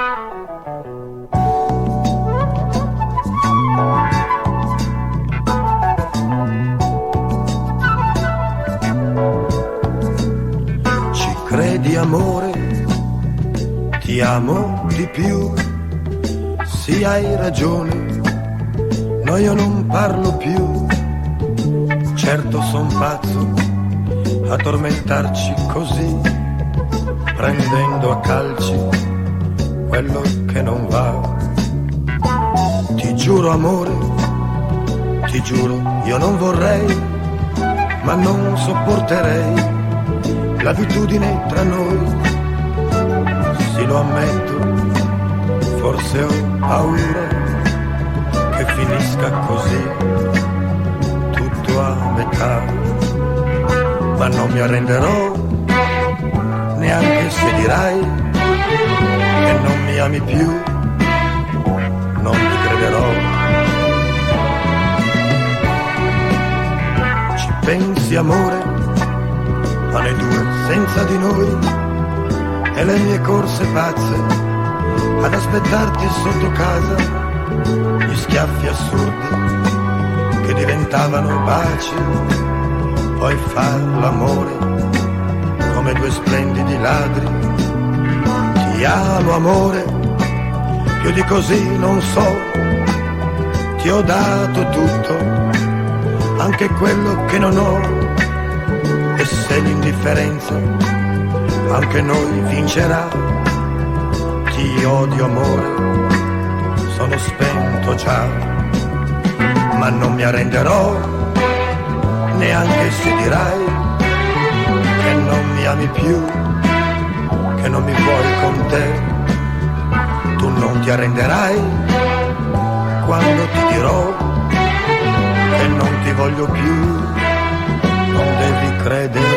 Ci credi, amore? Ti amo di più. Sì, hai ragione, no, io non parlo più. Certo son pazzo a tormentarci così, prendendo a calci quello che non va. Ti giuro, amore, ti giuro, io non vorrei, ma non sopporterei l'abitudine tra noi. Sì, lo ammetto, forse ho paura che finisca così, tutto a metà, ma non mi arrenderò, neanche se dirai che non mi ami più, non ti crederò. Ci pensi, amore, a noi due senza di noi, e le mie corse pazze ad aspettarti sotto casa, gli schiaffi assurdi che diventavano baci, poi far l'amore come due splendidi ladri. Ti amo, amore, più di così non so, ti ho dato tutto, anche quello che non ho, e se l'indifferenza anche noi vincerà. Ti odio, amore, sono spento già, ma non mi arrenderò, neanche se dirai che non mi ami più, che non mi vuoi con te. Tu non ti arrenderai quando ti dirò che non ti voglio più, non devi credere.